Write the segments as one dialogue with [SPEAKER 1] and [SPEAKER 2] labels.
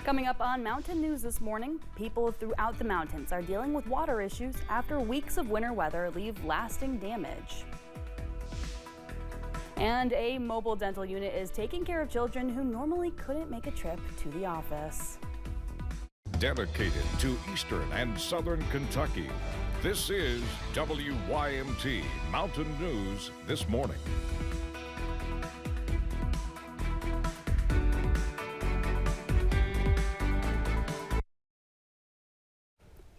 [SPEAKER 1] Coming up on Mountain News this morning, people throughout the mountains are dealing with water issues after weeks of winter weather leave lasting damage. And a mobile dental unit is taking care of children who normally couldn't make a trip to the office.
[SPEAKER 2] Dedicated to Eastern and Southern Kentucky, this is WYMT Mountain News this morning.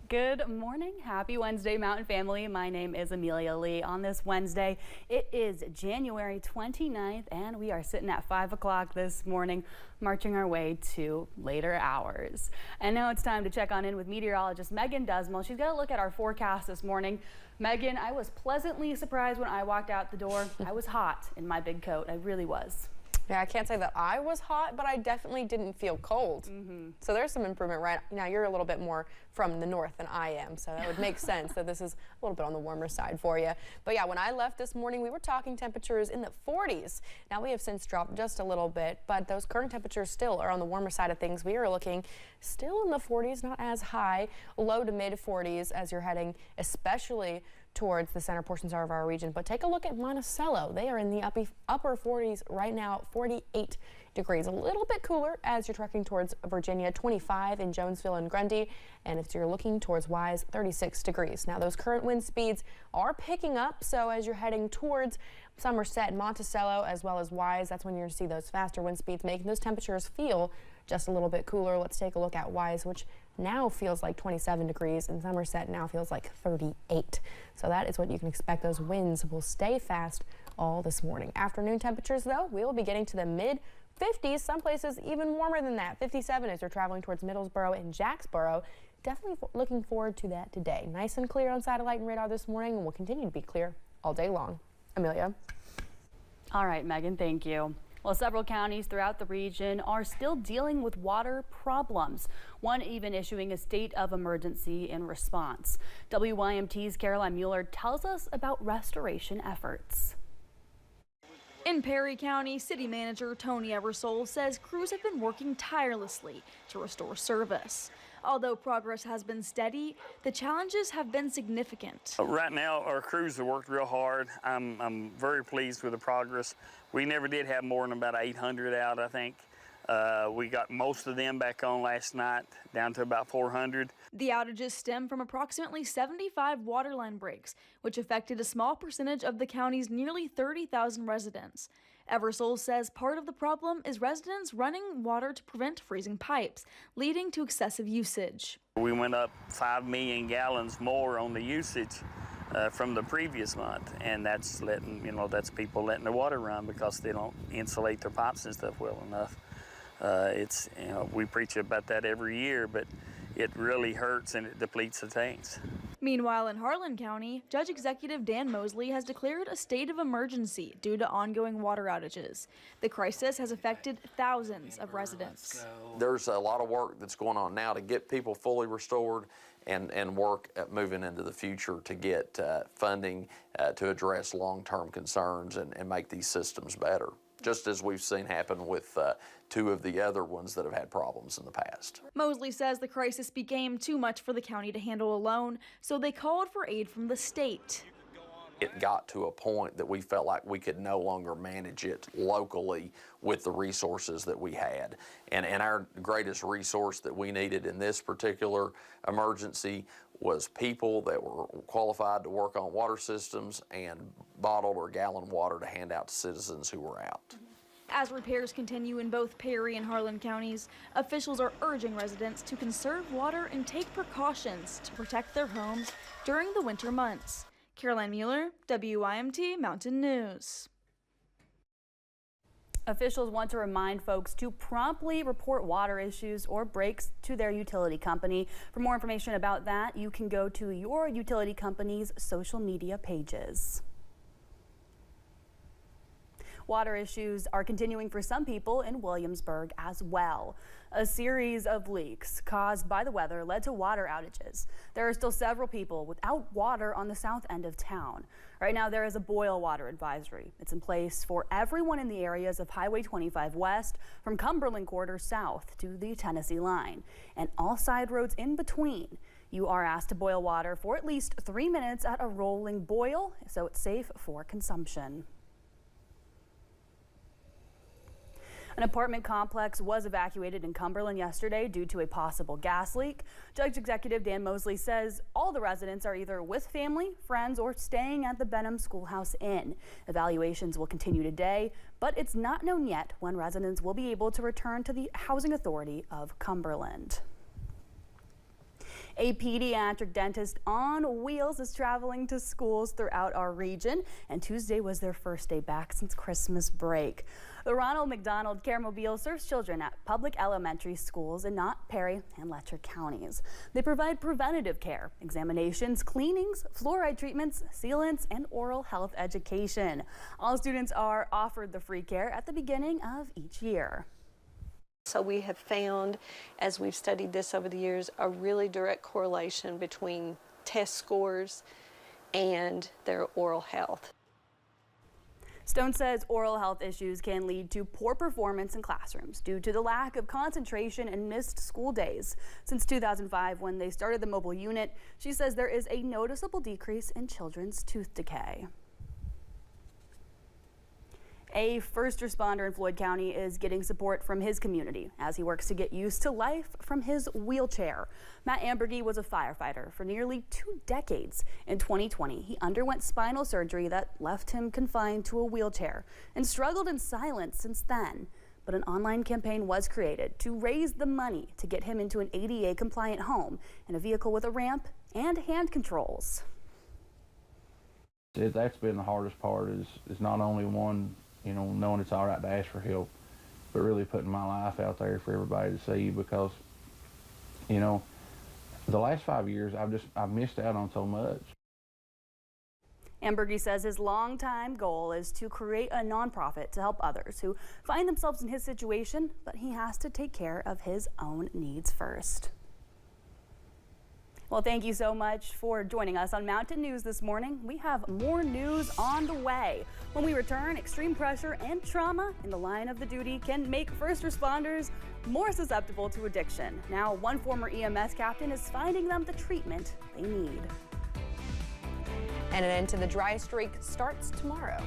[SPEAKER 1] Good morning. Happy Wednesday, Mountain family. My name is Amelia Lee. On this Wednesday, it is January 29th, and we are sitting at 5 o'clock this morning, marching our way to later hours. And now it's time to check on in with meteorologist Megan Dusmal. She's got a look at our forecast this morning. Megan, I was pleasantly surprised when I walked out the door. I was hot in my big coat. I really was.
[SPEAKER 3] Yeah, I can't say that I was hot, but I definitely didn't feel cold. So there's some improvement right now. You're a little bit more from the north than I am, so that would make sense that this is a little bit on the warmer side for you. But yeah, when I left this morning, we were talking temperatures in the 40s. Now we have since dropped just a little bit, but those current temperatures still are on the warmer side of things. We are looking still in the 40s, not as high, low to mid 40s as you're heading, especially towards the center portions of our region. But take a look at Monticello. They are in the upper 40s right now, 48 degrees. A little bit cooler as you're trekking towards Virginia, 25 in Jonesville and Grundy. And if you're looking towards Wise, 36 degrees. Now those current wind speeds are picking up. So as you're heading towards Somerset and Monticello as well as Wise, that's when you're going to see those faster wind speeds making those temperatures feel just a little bit cooler. Let's take a look at Wise, which now feels like 27 degrees, and Somerset now feels like 38. So that is what you can expect. Those winds will stay fast all this morning. Afternoon temperatures, though, we will be getting to the mid-50s. Some places even warmer than that. 57 as you're traveling towards Middlesboro and Jacksboro. Definitely looking forward to that today. Nice and clear on satellite and radar this morning, and will continue to be clear all day long. Amelia.
[SPEAKER 1] All right, Megan, thank you. Well, several counties throughout the region are still dealing with water problems, one even issuing a state of emergency in response. WYMT's Caroline Mueller tells us about restoration efforts.
[SPEAKER 4] In Perry County, City Manager Tony Eversole says crews have been working tirelessly to restore service. Although progress has been steady, the challenges have been significant.
[SPEAKER 5] Right now, our crews have worked real hard. I'm very pleased with the progress. We never did have more than about 800 out, I think. We got most of them back on last night, down to about 400.
[SPEAKER 4] The outages stem from approximately 75 water line breaks, which affected a small percentage of the county's nearly 30,000 residents. Eversole says part of the problem is residents running water to prevent freezing pipes, leading to excessive usage.
[SPEAKER 5] We went up 5 million gallons more on the usage from the previous month, and that's that's people letting their water run because they don't insulate their pipes and stuff well enough. We preach about that every year, but it really hurts and it depletes the tanks.
[SPEAKER 4] Meanwhile, in Harlan County, Judge Executive Dan Mosley has declared a state of emergency due to ongoing water outages. The crisis has affected thousands of residents.
[SPEAKER 6] There's a lot of work that's going on now to get people fully restored and work at moving into the future to get funding to address long-term concerns and make these systems better, just as we've seen happen with 2 of the other ones that have had problems in the past.
[SPEAKER 4] Mosley says the crisis became too much for the county to handle alone, so they called for aid from the state.
[SPEAKER 6] It got to a point that we felt like we could no longer manage it locally with the resources that we had. And our greatest resource that we needed in this particular emergency was people that were qualified to work on water systems and bottled or gallon water to hand out to citizens who were out.
[SPEAKER 4] As repairs continue in both Perry and Harlan counties, officials are urging residents to conserve water and take precautions to protect their homes during the winter months. Caroline Mueller, WYMT Mountain News.
[SPEAKER 1] Officials want to remind folks to promptly report water issues or breaks to their utility company. For more information about that, you can go to your utility company's social media pages. Water issues are continuing for some people in Williamsburg as well. A series of leaks caused by the weather led to water outages. There are still several people without water on the south end of town. Right now there is a boil water advisory. It's in place for everyone in the areas of Highway 25 west from Cumberland Quarter south to the Tennessee line and all side roads in between. You are asked to boil water for at least 3 minutes at a rolling boil so it's safe for consumption. An apartment complex was evacuated in Cumberland yesterday due to a possible gas leak. Judge Executive Dan Mosley says all the residents are either with family, friends, or staying at the Benham Schoolhouse Inn. Evaluations will continue today, but it's not known yet when residents will be able to return to the Housing Authority of Cumberland. A pediatric dentist on wheels is traveling to schools throughout our region, and Tuesday was their first day back since Christmas break. The Ronald McDonald Caremobile serves children at public elementary schools in Knott, Perry, and Letcher counties. They provide preventative care, examinations, cleanings, fluoride treatments, sealants, and oral health education. All students are offered the free care at the beginning of each year.
[SPEAKER 7] So we have found, as we've studied this over the years, a really direct correlation between test scores and their oral health.
[SPEAKER 1] Stone says oral health issues can lead to poor performance in classrooms due to the lack of concentration and missed school days. Since 2005, when they started the mobile unit, she says there is a noticeable decrease in children's tooth decay. A first responder in Floyd County is getting support from his community as he works to get used to life from his wheelchair. Matt Ambergy was a firefighter for nearly 2 decades. In 2020, he underwent spinal surgery that left him confined to a wheelchair and struggled in silence since then. But an online campaign was created to raise the money to get him into an ADA compliant home and a vehicle with a ramp and hand controls.
[SPEAKER 8] That's been the hardest part is not only one, knowing it's all right to ask for help, but really putting my life out there for everybody to see, because, the last 5 years I've missed out on so much.
[SPEAKER 1] Ambergy says his longtime goal is to create a nonprofit to help others who find themselves in his situation, but he has to take care of his own needs first. Well, thank you so much for joining us on Mountain News this morning. We have more news on the way. When we return, extreme pressure and trauma in the line of the duty can make first responders more susceptible to addiction. Now, one former EMS captain is finding them the treatment they need.
[SPEAKER 3] And an end to the dry streak starts tomorrow.